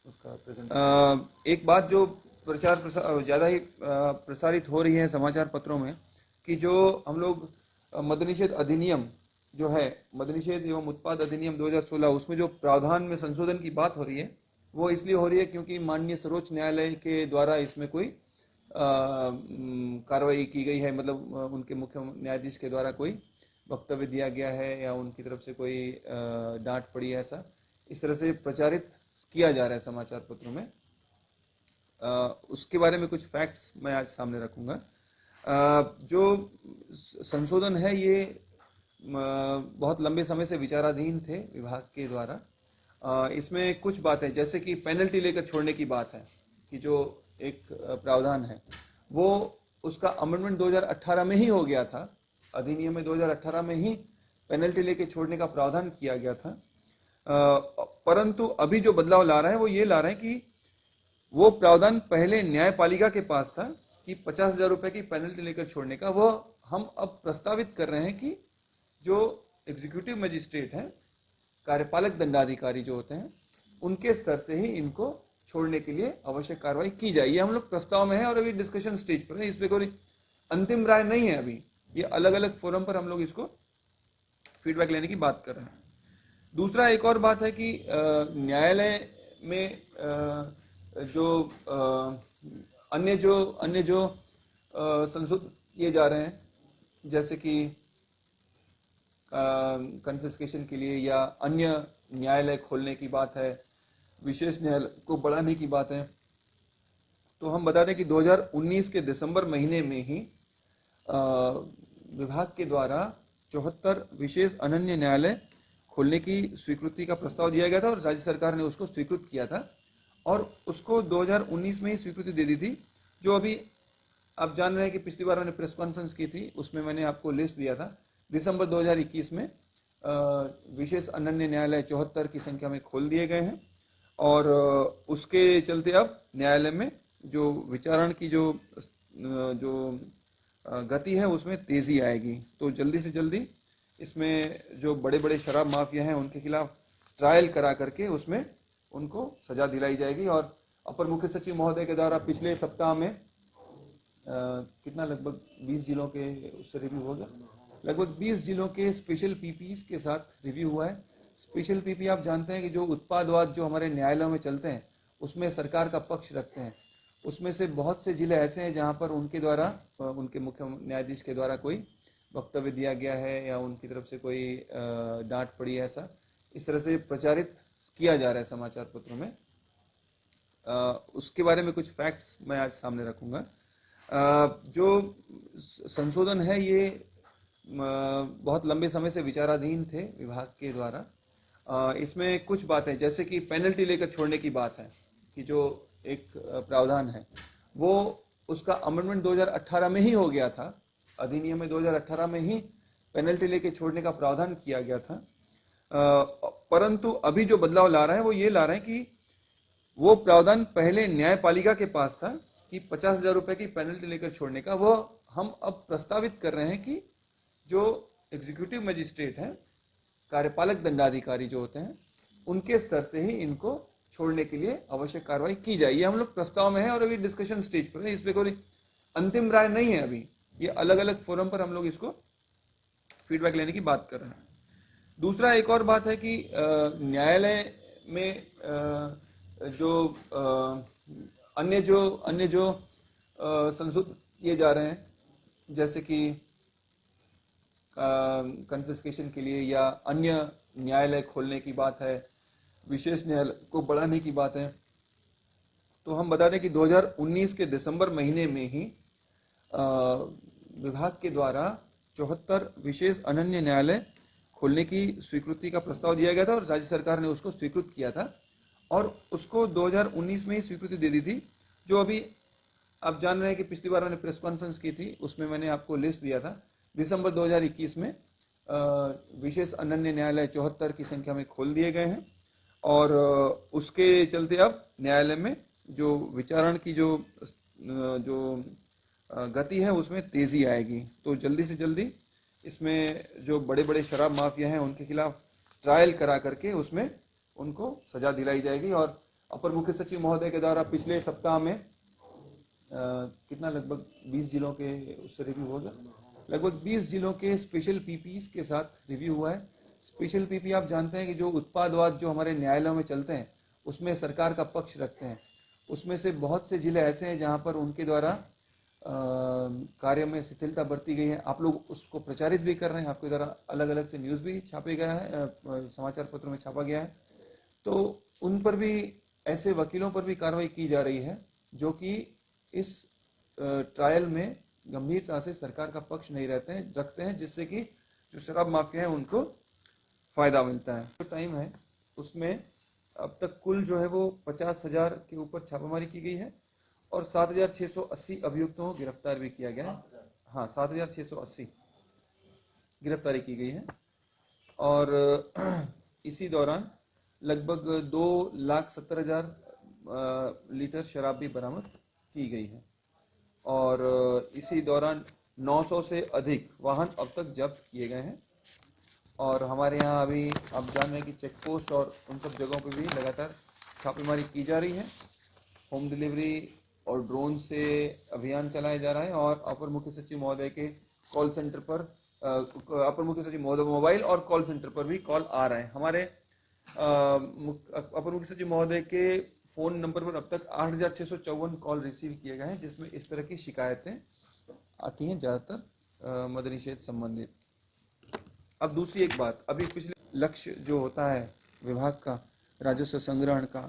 उसका प्रेजेंट एक बात जो ज़्यादा ही प्रसारित हो रही है समाचार पत्रों में कि जो हम लोग मद्यनिषेध अधिनियम जो है, मद्यनिषेध एवं उत्पाद अधिनियम 2016, उसमें जो प्रावधान में संशोधन की बात हो रही है वो इसलिए हो रही है क्योंकि माननीय सर्वोच्च न्यायालय के द्वारा इसमें कोई कार्रवाई की गई है, मतलब उनके मुख्य न्यायाधीश के द्वारा कोई वक्तव्य दिया गया है या उनकी तरफ से कोई डांट पड़ी है, ऐसा इस तरह से प्रचारित किया जा रहा है समाचार पत्रों में। उसके बारे में कुछ फैक्ट्स मैं आज सामने रखूंगा। जो संशोधन है ये बहुत लंबे समय से विचाराधीन थे विभाग के द्वारा। इसमें कुछ बातें जैसे कि पेनल्टी लेकर छोड़ने की बात है कि जो एक प्रावधान है वो उसका अमेंडमेंट 2018 में ही हो गया था, अधिनियम में 2018 में ही पेनल्टी लेकर छोड़ने का प्रावधान किया गया था। परंतु अभी जो बदलाव ला रहा है वो ये ला रहे हैं कि वो प्रावधान पहले न्यायपालिका के पास था कि 50,000 रुपए की पेनल्टी लेकर छोड़ने का, वो हम अब प्रस्तावित कर रहे हैं कि जो एग्जीक्यूटिव मजिस्ट्रेट हैं, कार्यपालक दंडाधिकारी जो होते हैं, उनके स्तर से ही इनको छोड़ने के लिए आवश्यक कार्रवाई की जाए। ये हम लोग प्रस्ताव में है और अभी डिस्कशन स्टेज पर है, इस पे कोई अंतिम राय नहीं है अभी। ये अलग अलग फोरम पर हम लोग इसको फीडबैक लेने की बात कर रहे हैं। दूसरा एक और बात है कि न्यायालय में अन्य जो संशोधन किए जा रहे हैं, जैसे कि कन्फिस्केशन के लिए या अन्य न्यायालय खोलने की बात है, विशेष न्यायालय को बढ़ाने की बात है, तो हम बता दें कि 2019 के दिसंबर महीने में ही विभाग के द्वारा 74 विशेष अनन्य न्यायालय खोलने की स्वीकृति का प्रस्ताव दिया गया था और राज्य सरकार ने उसको स्वीकृत किया था और उसको 2019 में ही स्वीकृति दे दी थी। जो अभी आप जान रहे हैं कि पिछली बार मैंने प्रेस कॉन्फ्रेंस की थी, उसमें मैंने आपको लिस्ट दिया था। दिसंबर 2021 में विशेष अनन्य न्यायालय 74 की संख्या में खोल दिए गए हैं और उसके चलते अब न्यायालय में जो विचारण की जो गति है उसमें तेजी आएगी। तो जल्दी से जल्दी इसमें जो बड़े बड़े शराब माफिया हैं उनके खिलाफ ट्रायल करा करके उसमें उनको सजा दिलाई जाएगी। और अपर मुख्य सचिव महोदय के द्वारा पिछले सप्ताह में कितना लगभग 20 जिलों के उससे रिव्यू हो गया, लगभग 20 जिलों के स्पेशल पीपीज के साथ रिव्यू हुआ है। स्पेशल पीपी आप जानते हैं कि जो उत्पादवाद जो हमारे न्यायालयों में चलते हैं उसमें सरकार का पक्ष रखते हैं, उसमें से बहुत से जिले ऐसे हैं जहां पर उनके द्वारा उनके मुख्य न्यायाधीश के द्वारा कोई वक्तव्य दिया गया है या उनकी तरफ से कोई डांट पड़ी है, ऐसा इस तरह से प्रचारित किया जा रहा है समाचार पत्रों में। उसके बारे में कुछ फैक्ट्स मैं आज सामने रखूंगा। जो संशोधन है ये बहुत लंबे समय से विचाराधीन थे विभाग के द्वारा। इसमें कुछ बातें जैसे कि पेनल्टी लेकर छोड़ने की बात है कि जो एक प्रावधान है वो उसका अमेंडमेंट 2018 में ही हो गया था, अधिनियम में 2018 में ही पेनल्टी लेकर छोड़ने का प्रावधान किया गया था। परंतु अभी जो बदलाव ला रहा है वो ये ला रहे हैं कि वो प्रावधान पहले न्यायपालिका के पास था कि 50,000 रुपए की पेनल्टी लेकर छोड़ने का, वो हम अब प्रस्तावित कर रहे हैं कि जो एग्जीक्यूटिव मजिस्ट्रेट हैं, कार्यपालक दंडाधिकारी जो होते हैं, उनके स्तर से ही इनको छोड़ने के लिए आवश्यक कार्रवाई की जाए। ये हम लोग प्रस्ताव में है और अभी डिस्कशन स्टेज पर है, इस पे कोई अंतिम राय नहीं है अभी। ये अलग अलग फोरम पर हम लोग इसको फीडबैक लेने की बात कर रहे हैं। दूसरा एक और बात है कि न्यायालय में अन्य जो संशोधन किए जा रहे हैं, जैसे कि कन्फिस्केशन के लिए या अन्य न्यायालय खोलने की बात है, विशेष न्यायालय को बढ़ाने की बात है, तो हम बता दें कि 2019 के दिसंबर महीने में ही विभाग के द्वारा 74 विशेष अनन्य न्यायालय खोलने की स्वीकृति का प्रस्ताव दिया गया था और राज्य सरकार ने उसको स्वीकृत किया था और उसको 2019 में ही स्वीकृति दे दी थी। जो अभी आप जान रहे हैं कि पिछली बार मैंने प्रेस कॉन्फ्रेंस की थी, उसमें मैंने आपको लिस्ट दिया था। दिसंबर 2021 में विशेष अनन्य न्यायालय 74 की संख्या में खोल दिए गए हैं और उसके चलते अब न्यायालय में जो विचारण की जो गति है उसमें तेजी आएगी। तो जल्दी से जल्दी इसमें जो बड़े बड़े शराब माफिया हैं उनके खिलाफ ट्रायल करा करके उसमें उनको सजा दिलाई जाएगी। और अपर मुख्य सचिव महोदय के द्वारा पिछले सप्ताह में कितना लगभग 20 जिलों के उससे रिव्यू होगा, लगभग 20 जिलों के स्पेशल पीपीज के साथ रिव्यू हुआ है। स्पेशल पीपी आप जानते हैं कि जो उत्पादवाद जो हमारे न्यायालयों में चलते हैं उसमें सरकार का पक्ष रखते हैं। उसमें से बहुत से जिले ऐसे हैं जहां पर उनके द्वारा कार्य में शिथिलता बरती गई है। आप लोग उसको प्रचारित भी कर रहे हैं, आपके द्वारा अलग अलग से न्यूज़ भी छापे गया है, समाचार पत्रों में छापा गया है। तो उन पर भी, ऐसे वकीलों पर भी कार्रवाई की जा रही है जो कि इस ट्रायल में गंभीरता से सरकार का पक्ष नहीं रखते हैं, जिससे कि जो शराब माफिया है उनको फायदा मिलता है। जो टाइम है उसमें अब तक कुल जो है वो 50,000 के ऊपर छापेमारी की गई है और 7,680 अभियुक्तों को गिरफ्तार भी किया गया है। हाँ, 7,680 गिरफ्तारी की गई है और इसी दौरान लगभग 2,70,000 लीटर शराब भी बरामद की गई है और इसी दौरान 900 से अधिक वाहन अब तक जब्त किए गए हैं। और हमारे यहाँ अभी आप जान रहे हैं कि चेक पोस्ट और उन सब जगहों पर भी लगातार छापेमारी की जा रही है। होम डिलीवरी और ड्रोन से अभियान चलाया जा रहा है और अपर मुख्य सचिव महोदय के कॉल सेंटर पर, अपर मुख्य सचिव महोदय मोबाइल और कॉल सेंटर पर भी कॉल आ रहे हैं। हमारे अपर मुख्य सचिव महोदय के फ़ोन नंबर पर अब तक 8,654 कॉल रिसीव किए गए हैं, जिसमें इस तरह की शिकायतें आती हैं, ज़्यादातर मद्य निषेध संबंधित। अब दूसरी एक बात, अभी पिछले लक्ष्य जो होता है विभाग का राजस्व संग्रहण का,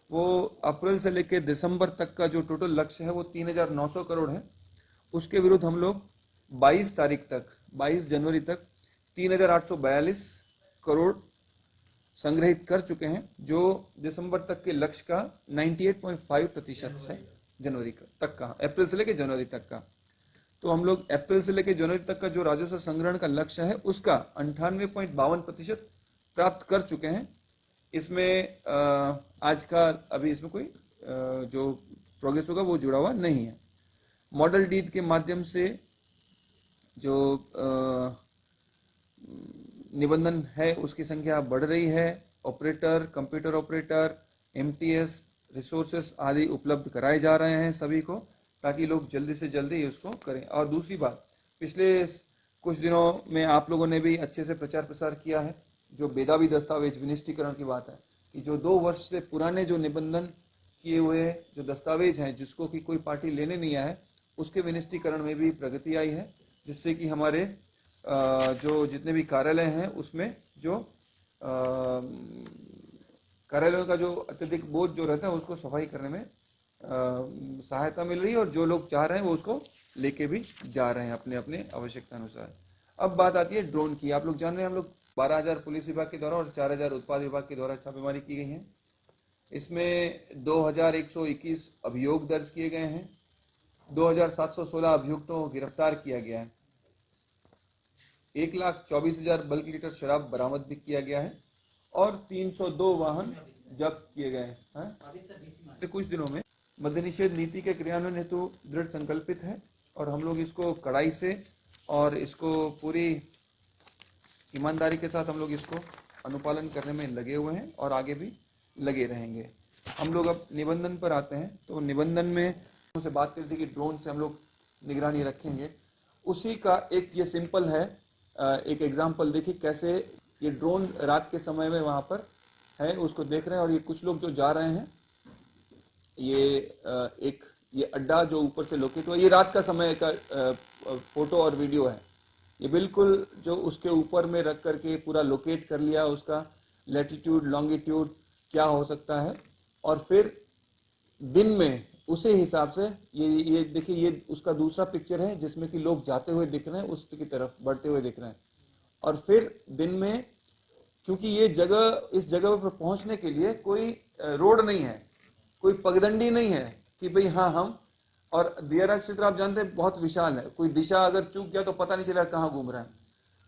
वो अप्रैल से लेकर दिसंबर तक का जो टोटल लक्ष्य है वो 3,900 करोड़ है। उसके विरुद्ध हम लोग 22 जनवरी तक 3,842 करोड़ संग्रहित कर चुके हैं, जो दिसंबर तक के लक्ष्य का 98.5% है। जनवरी तक का, अप्रैल से लेकर जनवरी तक का। तो हम लोग अप्रैल से लेकर जनवरी तक का जो राजस्व संग्रहण का लक्ष्य है उसका 98.52% प्राप्त कर चुके हैं। इसमें आज का अभी इसमें कोई जो प्रोग्रेस होगा वो जुड़ा हुआ नहीं है। मॉडल डीड के माध्यम से जो निबंधन है उसकी संख्या बढ़ रही है। Operator, computer operator, MTS, resources आदि उपलब्ध कराए जा रहे हैं सभी को, ताकि लोग जल्दी से जल्दी उसको करें। और दूसरी बात, पिछले कुछ दिनों में आप लोगों ने भी अच्छे से प्रचार प्रसार किया है, जो बेदावी दस्तावेज विनिष्टीकरण की बात है कि जो 2 वर्ष से पुराने जो निबंधन किए हुए जो दस्तावेज हैं जिसको कि कोई पार्टी लेने नहीं आया है, उसके विनिष्टीकरण में भी प्रगति आई है, जिससे कि हमारे जो जितने भी कार्यालय हैं उसमें जो कार्यालयों का जो अत्यधिक बोझ जो रहता है उसको सफाई करने में सहायता मिल रही है और जो लोग चाह रहे हैं वो उसको लेके भी जा रहे हैं अपने अपने आवश्यकता अनुसार। अब बात आती है ड्रोन की। आप लोग जान रहे हैं हम लोग 12,000 पुलिस विभाग के द्वारा और 4,000 उत्पाद विभाग के द्वारा छापेमारी की गई है। इसमें 2,121 अभियोग दर्ज किए गए हैं, 2,716 अभियुक्तों को गिरफ्तार किया गया है, 1,24,000 बल्क लीटर शराब बरामद भी किया गया है और 302 वाहन जब्त किए गए हैं। कुछ दिनों में मद्य निषेध नीति के क्रियान्वयन हेतु दृढ़ संकल्पित है और हम लोग इसको कड़ाई से और इसको पूरी ईमानदारी के साथ हम लोग इसको अनुपालन करने में लगे हुए हैं और आगे भी लगे रहेंगे। हम लोग अब निबंधन पर आते हैं। तो निबंधन में से बात करी थी कि ड्रोन से हम लोग निगरानी रखेंगे, उसी का एक ये सिंपल है, एक एग्जाम्पल देखिए कैसे ये ड्रोन रात के समय में वहाँ पर है, उसको देख रहे हैं। और ये कुछ लोग जो जा रहे हैं, ये अड्डा जो ऊपर से लोकेट हुआ, ये रात का समय का फोटो और वीडियो है। ये बिल्कुल जो उसके ऊपर में रख करके पूरा लोकेट कर लिया, उसका लैटिट्यूड लॉन्गिट्यूड क्या हो सकता है, और फिर दिन में उसी हिसाब से ये देखिए, ये उसका दूसरा पिक्चर है जिसमें कि लोग जाते हुए दिख रहे हैं, उसकी तरफ बढ़ते हुए दिख रहे हैं। और फिर दिन में, क्योंकि ये जगह, इस जगह पर पहुंचने के लिए कोई रोड नहीं है, कोई पगडंडी नहीं है कि भाई हाँ हम, और दियारा क्षेत्र आप जानते हैं बहुत विशाल है, कोई दिशा अगर चूक गया तो पता नहीं चला कहाँ घूम रहा है।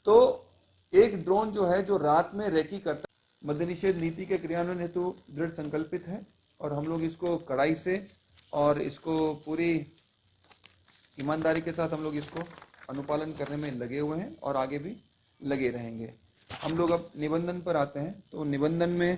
तो एक ड्रोन जो है जो रात में रेकी करता है, मद्य निषेध नीति के क्रियान्वयन हेतु दृढ़ संकल्पित है और हम लोग इसको कड़ाई से और इसको पूरी ईमानदारी के साथ हम लोग इसको अनुपालन करने में लगे हुए हैं और आगे भी लगे रहेंगे। हम लोग अब निबंधन पर आते हैं। तो निबंधन में